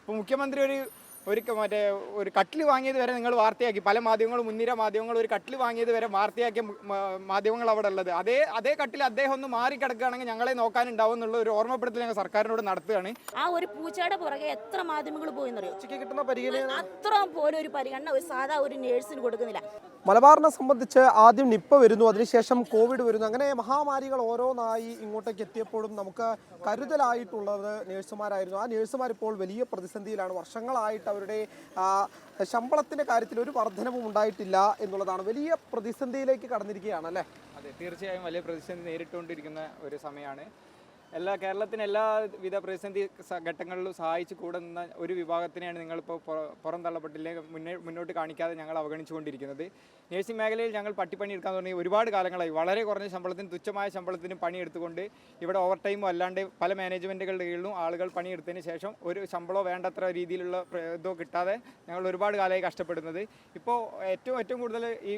ഇപ്പോൾ മുഖ്യമന്ത്രി ഒരു കട്ടിൽ വാങ്ങിയത് വരെ നിങ്ങൾ വാർത്തയാക്കി. പല മാധ്യമങ്ങളും, മുൻനിര മാധ്യമങ്ങളും ഒരു കട്ടിൽ വാങ്ങിയത് വരെ വാർത്തയാക്കിയ മാധ്യമങ്ങൾ അവിടെ ഉള്ളത്. അതേ കട്ടിൽ അദ്ദേഹം ഒന്ന് മാറിക്കിടക്കുകയാണെങ്കിൽ ഞങ്ങളെ നോക്കാനുണ്ടാവും എന്നുള്ള ഒരു ഓർമ്മപ്പെടുത്തൽ ഞങ്ങൾ സർക്കാരിനോട് നടത്തുകയാണ്. ആ ഒരു പൂച്ചയുടെ പുറകെ എത്ര മാധ്യമങ്ങൾ പോയെന്നറിയോ? കിട്ടുന്ന പരിഗണന അത്ര പോലും ഒരു പരിഗണന ഒരു സാധാ ഒരു നേഴ്സിന് കൊടുക്കുന്നില്ല. മലബാറിനെ സംബന്ധിച്ച് ആദ്യം നിപ്പ വരുന്നു, അതിനുശേഷം കോവിഡ് വരുന്നു. അങ്ങനെ മഹാമാരികൾ ഓരോന്നായി ഇങ്ങോട്ടേക്ക് എത്തിയപ്പോഴും നമുക്ക് കരുതലായിട്ടുള്ളത് നേഴ്സുമാരായിരുന്നു. ആ നേഴ്സുമാർ ഇപ്പോൾ വലിയ പ്രതിസന്ധിയിലാണ്. വർഷങ്ങളായിട്ട് അവരുടെ ശമ്പളത്തിന്റെ കാര്യത്തിൽ ഒരു വർധനവും ഉണ്ടായിട്ടില്ല എന്നുള്ളതാണ്. വലിയ പ്രതിസന്ധിയിലേക്ക് കടന്നിരിക്കുകയാണ് അല്ലേ? അതെ, തീർച്ചയായും വലിയ പ്രതിസന്ധി നേരിട്ടുകൊണ്ടിരിക്കുന്ന ഒരു സമയമാണ്. കേരളത്തിന് എല്ലാവിധ പ്രതിസന്ധി ഘട്ടങ്ങളിലും സഹായിച്ച് കൂടെ നിന്ന ഒരു വിഭാഗത്തിനെയാണ് നിങ്ങളിപ്പോൾ പുറന്തള്ളപ്പെട്ടില്ലെങ്കിൽ മുന്നോട്ട് കാണിക്കാതെ ഞങ്ങൾ അവഗണിച്ചുകൊണ്ടിരിക്കുന്നത്. നേഴ്സിംഗ് മേഖലയിൽ ഞങ്ങൾ പട്ടിപ്പണി എടുക്കാൻ തുടങ്ങി ഒരുപാട് കാലങ്ങളായി. വളരെ കുറഞ്ഞ ശമ്പളത്തിന്, തുച്ഛമായ ശമ്പളത്തിന് പണിയെടുത്തുകൊണ്ട് ഇവിടെ ഓവർ ടൈമോ അല്ലാണ്ട് പല മാനേജ്മെൻറ്റുകളുടെ കീഴിലും ആളുകൾ പണിയെടുത്തതിന് ശേഷം ഒരു ശമ്പളമോ വേണ്ടത്ര രീതിയിലുള്ള ഇതോ കിട്ടാതെ ഞങ്ങൾ ഒരുപാട് കാലമായി കഷ്ടപ്പെടുന്നത്. ഇപ്പോൾ ഏറ്റവും കൂടുതൽ ഈ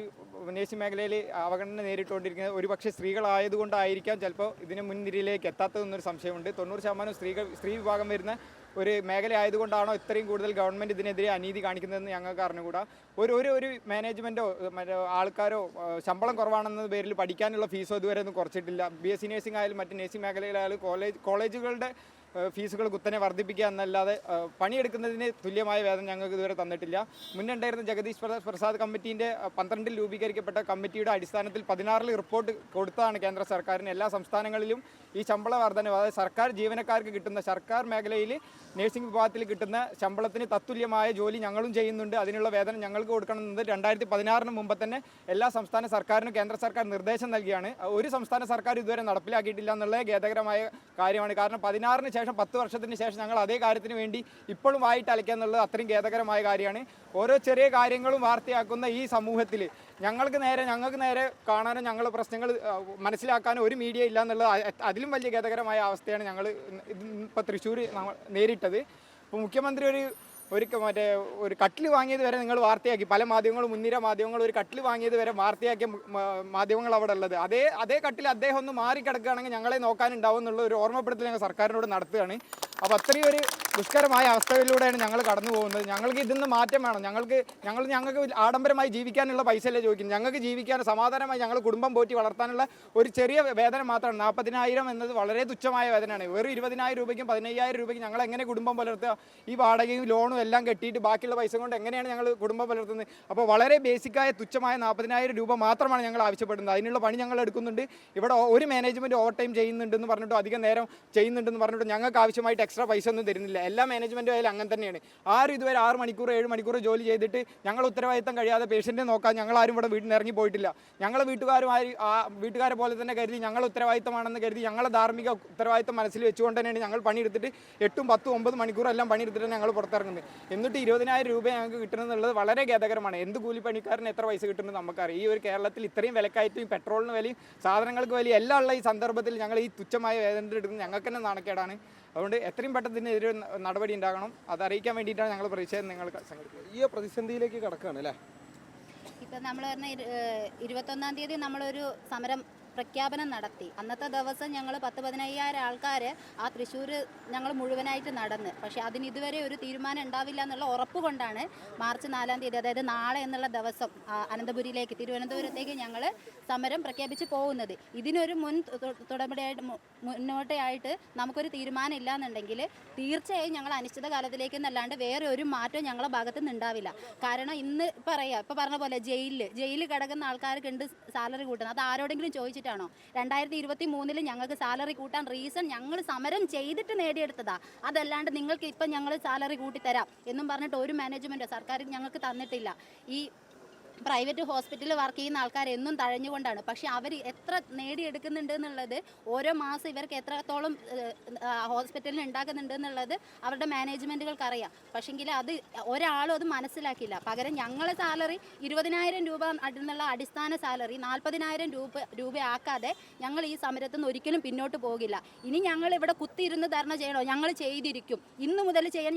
നേഴ്സിംഗ് മേഖലയിൽ അവഗണന നേരിട്ടുകൊണ്ടിരിക്കുന്നത് ഒരുപക്ഷെ സ്ത്രീകളായതുകൊണ്ടായിരിക്കാം ചിലപ്പോൾ ഇതിന് മുൻനിരയിലേക്ക് എത്താത്തതെന്നൊരു സംശയമുണ്ട്. 90% സ്ത്രീ വിഭാഗം വരുന്ന ഒരു മേഖല ആയതുകൊണ്ടാണോ ഇത്രയും കൂടുതൽ ഗവൺമെൻറ് ഇതിനെതിരെ അനീതി കാണിക്കുന്നതെന്ന് ഞങ്ങൾക്ക് അറിഞ്ഞുകൂടാ. ഒരു മാനേജ്മെൻറ്റോ ആൾക്കാരോ ശമ്പളം കുറവാണെന്ന പേരിൽ പഠിക്കാനുള്ള ഫീസോ ഇതുവരെ ഒന്നും കുറച്ചിട്ടില്ല. BSc നഴ്സിംഗ് ആയാലും മറ്റ് നഴ്സിംഗ് മേഖലയിലായാലും കോളേജുകളുടെ ഫീസുകൾ കുത്തനെ വർദ്ധിപ്പിക്കുക എന്നല്ലാതെ പണിയെടുക്കുന്നതിന് തുല്യമായ വേതനം ഞങ്ങൾക്ക് ഇതുവരെ തന്നിട്ടില്ല. മുന്നുണ്ടായിരുന്ന ജഗദീഷ് പ്രസാദ് കമ്മിറ്റീൻ്റെ 12 രൂപീകരിക്കപ്പെട്ട കമ്മിറ്റിയുടെ അടിസ്ഥാനത്തിൽ 16 റിപ്പോർട്ട് കൊടുത്തതാണ് കേന്ദ്ര സർക്കാരിന്. എല്ലാ സംസ്ഥാനങ്ങളിലും ഈ ശമ്പള വർധന, അതായത് സർക്കാർ ജീവനക്കാർക്ക് കിട്ടുന്ന, സർക്കാർ മേഖലയിൽ നഴ്സിംഗ് വിഭാഗത്തിൽ കിട്ടുന്ന ശമ്പളത്തിന് തത്തുല്യമായ ജോലി ഞങ്ങളും ചെയ്യുന്നുണ്ട്. അതിനുള്ള വേതനം ഞങ്ങൾക്ക് കൊടുക്കണമെന്നത് 2016 മുമ്പ് തന്നെ എല്ലാ സംസ്ഥാന സർക്കാരിനും കേന്ദ്ര സർക്കാർ നിർദ്ദേശം നൽകിയാണ്. ഒരു സംസ്ഥാന സർക്കാർ ഇതുവരെ നടപ്പിലാക്കിയിട്ടില്ല എന്നുള്ളത് ഖേദകരമായ കാര്യമാണ്. കാരണം 16 ശേഷം 10 വർഷത്തിന് ശേഷം ഞങ്ങൾ അതേ കാര്യത്തിന് വേണ്ടി ഇപ്പോഴും വായിട്ട് അലയ്ക്കുക എന്നുള്ളത് അത്രയും ഖേദകരമായ കാര്യമാണ്. ഓരോ ചെറിയ കാര്യങ്ങളും വാർത്തയാക്കുന്ന ഈ സമൂഹത്തിൽ ഞങ്ങൾക്ക് നേരെ കാണാനും ഞങ്ങളുടെ പ്രശ്നങ്ങൾ മനസ്സിലാക്കാനും ഒരു മീഡിയ ഇല്ല എന്നുള്ളത് അതിലും വലിയ ഖേദകരമായ അവസ്ഥയാണ് ഞങ്ങൾ ഇപ്പോൾ തൃശ്ശൂർ നേരിട്ടത്. ഇപ്പോൾ മുഖ്യമന്ത്രി ഒരു കട്ടിൽ വാങ്ങിയത് വരെ നിങ്ങൾ വാർത്തയാക്കി. പല മാധ്യമങ്ങളും, മുൻനിര മാധ്യമങ്ങളും ഒരു കട്ടിൽ വാങ്ങിയത് വരെ വാർത്തയാക്കിയ മാധ്യമങ്ങൾ അവിടെ ഉള്ളത്. അതേ കട്ടിൽ അദ്ദേഹം ഒന്ന് മാറിക്കിടക്കുകയാണെങ്കിൽ ഞങ്ങളെ നോക്കാനുണ്ടാവും എന്നുള്ള ഒരു ഓർമ്മപ്പെടുത്തൽ ഞങ്ങൾ സർക്കാരിനോട് നടത്തുകയാണ്. അപ്പോൾ അത്രയും ഒരു ദുഷ്കരമായ അവസ്ഥയിലൂടെയാണ് ഞങ്ങൾ കടന്നു പോകുന്നത്. ഞങ്ങൾക്ക് ഇതിൽ നിന്ന് മാറ്റം വേണം. ഞങ്ങൾക്ക് ആഡംബരമായി ജീവിക്കാനുള്ള പൈസ അല്ലേ ചോദിക്കുന്നത്. ഞങ്ങൾക്ക് ജീവിക്കാൻ സമാധാനമായി ഞങ്ങൾ കുടുംബം പോറ്റി വളർത്താനുള്ള ഒരു ചെറിയ വേതനം മാത്രമാണ്. 40,000 എന്നത് വളരെ തുച്ഛമായ വേതനമാണ്. വെറും 20,000 രൂപയ്ക്കും 15,000 രൂപയ്ക്കും ഞങ്ങൾ എങ്ങനെ കുടുംബം പുലർത്തുക? ഈ വാടകയും ലോണും എല്ലാം കെട്ടിയിട്ട് ബാക്കിയുള്ള പൈസ കൊണ്ട് എങ്ങനെയാണ് ഞങ്ങൾ കുടുംബം പുലർത്തുന്നത്? അപ്പോൾ വളരെ ബേസിക്കായ തുച്ഛമായ 40,000 രൂപ മാത്രമാണ് ഞങ്ങൾ ആവശ്യപ്പെടുന്നത്. അതിനുള്ള പണി ഞങ്ങൾ എടുക്കുന്നുണ്ട്. ഇവിടെ ഒരു മാനേജ്മെൻറ്റ് ഓവർ ടൈം ചെയ്യുന്നുണ്ടെന്ന് പറഞ്ഞിട്ടും അധികം നേരം ചെയ്യുന്നുണ്ടെന്ന് പറഞ്ഞിട്ടും ഞങ്ങൾക്ക് ആവശ്യമായിട്ട് എക്സ്ട്രാ പൈസ ഒന്നും തരുന്നില്ല. എല്ലാ മാനേജ്മെൻറ്റും ആയാലും അങ്ങനെ തന്നെയാണ്. ആരും ഇതുവരെ 6 മണിക്കൂർ 7 മണിക്കൂർ ജോലി ചെയ്തിട്ട് ഞങ്ങൾ ഉത്തരവാദിത്തം കഴിയാതെ പേഷ്യൻറ്റിനെ നോക്കാൻ ഞങ്ങളാരും ഇവിടെ വീട്ടിൽ നിന്ന് ഇറങ്ങി പോയിട്ടില്ല. ഞങ്ങൾ വീട്ടുകാരെ പോലെ തന്നെ കരുതി ഞങ്ങൾ ഉത്തരവാദിത്തമാണെന്ന് കരുതി ഞങ്ങളെ ധാർമ്മിക ഉത്തരവാദിത്തം മനസ്സിൽ വെച്ചുകൊണ്ട് തന്നെയാണ് ഞങ്ങൾ പണിയെടുത്തിട്ട് 8, 10, 9 മണിക്കൂർ എല്ലാം പണിയെടുത്തിട്ടാണ് ഞങ്ങൾ പുറത്തിറങ്ങുന്നത്. എന്നിട്ട് 20,000 രൂപ ഞങ്ങൾക്ക് കിട്ടുന്നത് വളരെ ഖേദകരമാണ്. എന്ത് കൂലിപ്പണിക്കാരന് എത്ര പൈസ കിട്ടുന്നത് നമുക്കറിയാം. ഈ ഒരു കേരളത്തിൽ ഇത്രയും വിലക്കയറ്റവും പെട്രോളിന് വിലയും സാധനങ്ങൾക്ക് വിലയും എല്ലാം ഉള്ള ഈ സന്ദർഭത്തിൽ ഞങ്ങൾ ഈ തുച്ഛമായ വേതനത്തിൽ എടുക്കുന്നത് ഞങ്ങൾക്ക് തന്നെ നാണക്കേടാണ്. അതുകൊണ്ട് എത്രയും പെട്ടെന്ന് ഇതിനെതിരെ നടപടി ഉണ്ടാകണം. അത് അറിയിക്കാൻ വേണ്ടിയിട്ടാണ് ഞങ്ങൾ പ്രതിഷേധം നിങ്ങൾ സംഘടിപ്പിക്കുന്നത്. ഈ പ്രതിസന്ധിയിലേക്ക് കടക്കുകയാണ് അല്ലേ? ഇപ്പം നമ്മൾ പറഞ്ഞ 21-ാം തീയതി നമ്മളൊരു സമരം പ്രഖ്യാപനം നടത്തി. അന്നത്തെ ദിവസം ഞങ്ങൾ 10-15,000 ആൾക്കാർ ആ തൃശ്ശൂർ ഞങ്ങൾ മുഴുവനായിട്ട് നടന്ന്. പക്ഷേ അതിന് ഇതുവരെ ഒരു തീരുമാനം ഉണ്ടാവില്ല എന്നുള്ള ഉറപ്പ് കൊണ്ടാണ് മാർച്ച് 4-ാം തീയതി, അതായത് നാളെ എന്നുള്ള ദിവസം അനന്തപുരിയിലേക്ക്, തിരുവനന്തപുരത്തേക്ക് ഞങ്ങൾ സമരം പ്രഖ്യാപിച്ച് പോകുന്നത്. ഇതിനൊരു മുന്നോട്ടായിട്ട് നമുക്കൊരു തീരുമാനം ഇല്ല എന്നുണ്ടെങ്കിൽ തീർച്ചയായും ഞങ്ങൾ അനിശ്ചിത കാലത്തിലേക്ക് എന്നല്ലാണ്ട് വേറെ ഒരു മാറ്റവും ഞങ്ങളുടെ ഭാഗത്തു നിന്ന് ഉണ്ടാവില്ല. കാരണം ഇന്ന് ഇപ്പോൾ പറഞ്ഞ പോലെ ജയിലിൽ കിടക്കുന്ന ആൾക്കാർക്ക് ഉണ്ട് സാലറി കൂട്ടുന്നത്. അത് ആരോടെങ്കിലും ചോദിച്ചിട്ടാണോ? 2023 ഞങ്ങൾക്ക് സാലറി കൂട്ടാൻ റീസൺ ഞങ്ങൾ സമരം ചെയ്തിട്ട് നേടിയെടുത്തതാ. അതല്ലാണ്ട് നിങ്ങൾക്ക് ഇപ്പം ഞങ്ങൾ സാലറി കൂട്ടിത്തരാം എന്നും പറഞ്ഞിട്ട് ഒരു മാനേജ്മെൻറ്റോ സർക്കാർ ഞങ്ങൾക്ക് തന്നിട്ടില്ല. ഈ പ്രൈവറ്റ് ഹോസ്പിറ്റലിൽ വർക്ക് ചെയ്യുന്ന ആൾക്കാർ എന്നും തഴഞ്ഞുകൊണ്ടാണ്. പക്ഷേ അവർ എത്ര നേടിയെടുക്കുന്നുണ്ട് എന്നുള്ളത്, ഓരോ മാസം ഇവർക്ക് എത്രത്തോളം ഹോസ്പിറ്റലിൽ ഉണ്ടാക്കുന്നുണ്ട് എന്നുള്ളത് അവരുടെ മാനേജ്മെൻറ്റുകൾക്ക് അറിയാം. പക്ഷേങ്കിൽ അത് ഒരാളും അത് മനസ്സിലാക്കില്ല. പകരം ഞങ്ങളെ സാലറി 20,000 രൂപ എന്നുള്ള അടിസ്ഥാന സാലറി 40,000 രൂപ ആക്കാതെ ഞങ്ങൾ ഈ സമരത്തിൽ നിന്ന് ഒരിക്കലും പിന്നോട്ട് പോകില്ല. ഇനി ഞങ്ങൾ ഇവിടെ കുത്തിയിരുന്ന് ധർണ ചെയ്യണോ? ഞങ്ങൾ ചെയ്തിരിക്കും. ഇന്ന് മുതൽ ചെയ്യാൻ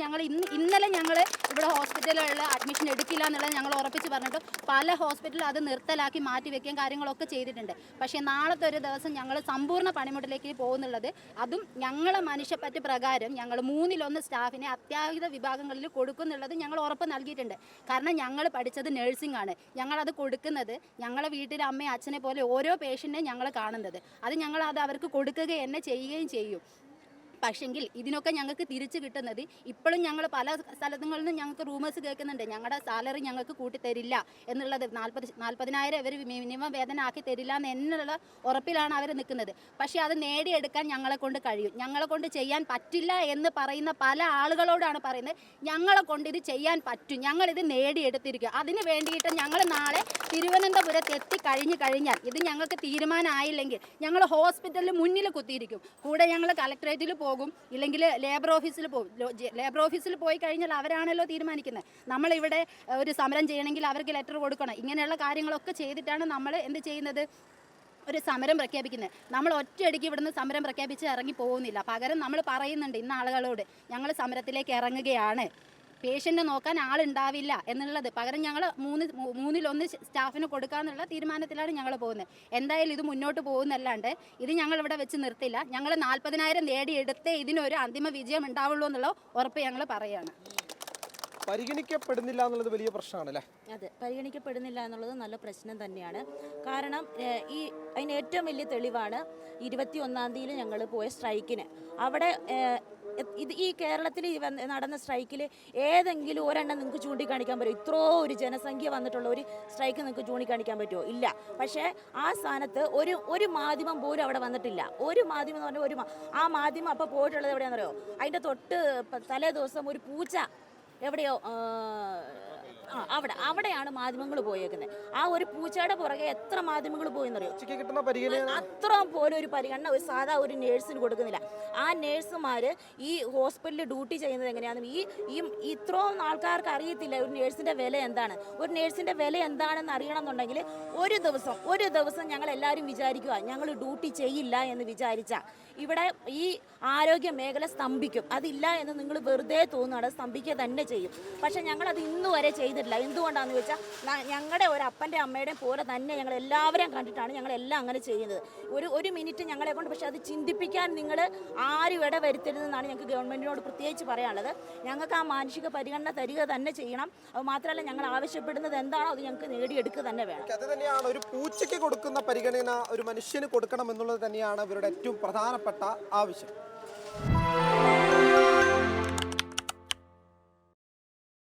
ഇന്നലെ ഞങ്ങൾ ഇവിടെ ഹോസ്പിറ്റലുകളിൽ അഡ്മിഷൻ എടുക്കില്ല എന്നുള്ളത് ഞങ്ങൾ ഉറപ്പിച്ച് പറഞ്ഞിട്ട് പല ഹോസ്പിറ്റലിൽ അത് നിർത്തലാക്കി മാറ്റി വെക്കുകയും കാര്യങ്ങളൊക്കെ ചെയ്തിട്ടുണ്ട്. പക്ഷേ നാളത്തെ ഒരു ദിവസം ഞങ്ങൾ സമ്പൂർണ്ണ പണിമുട്ടിലേക്ക് പോകുന്നുള്ളത് അതും ഞങ്ങളെ മനുഷ്യപ്പറ്റ് പ്രകാരം ഞങ്ങൾ 1/3 സ്റ്റാഫിനെ അത്യാഹിത വിഭാഗങ്ങളിൽ കൊടുക്കുന്നുള്ളത് ഞങ്ങൾ ഉറപ്പ് നൽകിയിട്ടുണ്ട്. കാരണം ഞങ്ങൾ പഠിച്ചത് നഴ്സിംഗ് ആണ്. ഞങ്ങളത് കൊടുക്കുന്നത് ഞങ്ങളെ വീട്ടിലെ അമ്മയും അച്ഛനെ പോലെ ഓരോ പേഷ്യൻറ്റിനെ ഞങ്ങൾ കാണുന്നത്. അത് ഞങ്ങളത് അവർക്ക് കൊടുക്കുക തന്നെ ചെയ്യുകയും ചെയ്യും. പക്ഷെങ്കിൽ ഇതിനൊക്കെ ഞങ്ങൾക്ക് തിരിച്ചു കിട്ടുന്നത് ഇപ്പോഴും ഞങ്ങൾ പല സ്ഥലങ്ങളിൽ നിന്നും ഞങ്ങൾക്ക് റൂമേഴ്സ് കേൾക്കുന്നുണ്ട്, ഞങ്ങളുടെ സാലറി ഞങ്ങൾക്ക് കൂട്ടിത്തരില്ല എന്നുള്ളത്. 40,000 ഇവർ മിനിമം വേതനം ആക്കി തരില്ല എന്നുള്ള ഉറപ്പിലാണ് അവർ നിൽക്കുന്നത്. പക്ഷേ അത് നേടിയെടുക്കാൻ ഞങ്ങളെ കൊണ്ട് കഴിയും. ഞങ്ങളെ കൊണ്ട് ചെയ്യാൻ പറ്റില്ല എന്ന് പറയുന്ന പല ആളുകളോടാണ് പറയുന്നത്, ഞങ്ങളെ കൊണ്ട് ഇത് ചെയ്യാൻ പറ്റും, ഞങ്ങളിത് നേടിയെടുത്തിരിക്കുക. അതിന് വേണ്ടിയിട്ട് ഞങ്ങൾ നാളെ തിരുവനന്തപുരത്ത് എത്തിക്കഴിഞ്ഞാൽ ഇത് ഞങ്ങൾക്ക് തീരുമാനമായില്ലെങ്കിൽ ഞങ്ങൾ ഹോസ്പിറ്റലിൽ മുന്നിൽ കുത്തിയിരിക്കും. കൂടെ ഞങ്ങൾ കളക്ടറേറ്റിൽ പോകും, ഇല്ലെങ്കിൽ ലേബർ ഓഫീസിൽ പോകും. ലേബർ ഓഫീസിൽ പോയി കഴിഞ്ഞാൽ അവരാണല്ലോ തീരുമാനിക്കുന്നത്. നമ്മളിവിടെ ഒരു സമരം ചെയ്യണമെങ്കിൽ അവർക്ക് ലെറ്റർ കൊടുക്കണം. ഇങ്ങനെയുള്ള കാര്യങ്ങളൊക്കെ ചെയ്തിട്ടാണ് നമ്മൾ എന്ത് ചെയ്യുന്നത്, ഒരു സമരം പ്രഖ്യാപിക്കുന്നത്. നമ്മൾ ഒറ്റയടിക്ക് ഇവിടുന്ന് സമരം പ്രഖ്യാപിച്ച് ഇറങ്ങി പോകുന്നില്ല. പകരം നമ്മൾ പറയുന്നുണ്ട് ഇന്ന ആളുകളോട് ഞങ്ങൾ സമരത്തിലേക്ക് ഇറങ്ങുകയാണ്, പേഷ്യൻ്റ് നോക്കാൻ ആളുണ്ടാവില്ല എന്നുള്ളത്. പകരം ഞങ്ങൾ 1/3 സ്റ്റാഫിന് കൊടുക്കാന്നുള്ള തീരുമാനത്തിലാണ് ഞങ്ങൾ പോകുന്നത്. എന്തായാലും ഇത് മുന്നോട്ട് പോകുന്നല്ലാണ്ട് ഇത് ഞങ്ങൾ ഇവിടെ വെച്ച് നിർത്തില്ല. ഞങ്ങൾ 40,000 നേടിയെടുത്തേ ഇതിനൊരു അന്തിമ വിജയം ഉണ്ടാവുള്ളൂ എന്നുള്ള ഉറപ്പ് ഞങ്ങൾ പറയുകയാണ്. പരിഗണിക്കപ്പെടുന്നില്ല എന്നുള്ളത് വലിയ പ്രശ്നമാണ് അല്ലേ? അതെ, പരിഗണിക്കപ്പെടുന്നില്ല എന്നുള്ളത് നല്ല പ്രശ്നം തന്നെയാണ്. കാരണം അതിന് ഏറ്റവും വലിയ തെളിവാണ് 21-ാം തീയതി ഞങ്ങൾ പോയ സ്ട്രൈക്കിന്. അവിടെ ഈ കേരളത്തിൽ നടന്ന സ്ട്രൈക്കിൽ ഏതെങ്കിലും ഒരെണ്ണം നിങ്ങൾക്ക് ചൂണ്ടിക്കാണിക്കാൻ പറ്റുമോ? ഇത്രോ ഒരു ജനസംഖ്യ വന്നിട്ടുള്ള ഒരു സ്ട്രൈക്ക് നിങ്ങൾക്ക് ചൂണ്ടിക്കാണിക്കാൻ പറ്റുമോ? ഇല്ല. പക്ഷേ ആ സ്ഥാനത്ത് ഒരു മാധ്യമം പോലും അവിടെ വന്നിട്ടില്ല. ഒരു മാധ്യമം എന്ന് പറഞ്ഞാൽ ആ മാധ്യമം അപ്പോൾ പോയിട്ടുള്ളത് എവിടെയാണെന്നറിയോ? അതിൻ്റെ തൊട്ട് തലേ ദിവസം ഒരു പൂച്ച എവിടെയോ അവിടെയാണ് മാധ്യമങ്ങൾ പോയേക്കുന്നത്. ആ ഒരു പൂച്ചയുടെ പുറകെ എത്ര മാധ്യമങ്ങൾ പോയെന്നറിയോ? കിട്ടുന്ന പരിഗണന അത്രയും പോലും ഒരു പരിഗണന ഒരു സാധാ ഒരു നേഴ്സിന് കൊടുക്കുന്നില്ല. ആ നേഴ്സുമാർ ഈ ഹോസ്പിറ്റലിൽ ഡ്യൂട്ടി ചെയ്യുന്നത് എങ്ങനെയാണെന്ന് ഈ ഇത്രയും ആൾക്കാർക്ക് അറിയത്തില്ല ഒരു നേഴ്സിൻ്റെ വില എന്താണ്. ഒരു നേഴ്സിൻ്റെ വില എന്താണെന്ന് അറിയണമെന്നുണ്ടെങ്കിൽ ഒരു ദിവസം ഞങ്ങൾ എല്ലാവരും വിചാരിക്കുക ഞങ്ങൾ ഡ്യൂട്ടി ചെയ്യില്ല എന്ന് വിചാരിച്ചാൽ ഇവിടെ ഈ ആരോഗ്യ മേഖല സ്തംഭിക്കും. അതില്ല എന്ന് നിങ്ങൾ വെറുതെ തോന്നുകയാണ്, സ്തംഭിക്കുക തന്നെ ചെയ്യും. പക്ഷെ ഞങ്ങളത് ഇന്നു വരെ ചെയ്തിട്ടില്ല. എന്തുകൊണ്ടാണെന്ന് ചോദിച്ചാൽ ഞങ്ങളുടെ ഒരു അപ്പൻ്റെ അമ്മയുടെയും പോലെ തന്നെ ഞങ്ങൾ എല്ലാവരെയും കണ്ടിട്ടാണ് ഞങ്ങളെല്ലാം അങ്ങനെ ചെയ്യുന്നത്. ഒരു മിനിറ്റ് ഞങ്ങളെ കൊണ്ട് പക്ഷെ അത് ചിന്തിപ്പിക്കാൻ നിങ്ങൾ ആരും ഇട വരുത്തരുതെന്നാണ് ഞങ്ങൾക്ക് ഗവൺമെൻറ്റിനോട് പ്രത്യേകിച്ച് പറയാനുള്ളത്. ഞങ്ങൾക്ക് ആ മാനുഷിക പരിഗണന തരിക തന്നെ ചെയ്യണം. അത് മാത്രമല്ല ഞങ്ങൾ ആവശ്യപ്പെടുന്നത് എന്താണോ അത് ഞങ്ങൾക്ക് നേടിയെടുക്കുക തന്നെ വേണം. അത് തന്നെയാണ് ഒരു പൂച്ചയ്ക്ക് കൊടുക്കുന്ന പരിഗണന ഒരു മനുഷ്യന് കൊടുക്കണം എന്നുള്ളത് തന്നെയാണ് ഇവരുടെ ഏറ്റവും പ്രധാനപ്പെട്ട ആവശ്യം.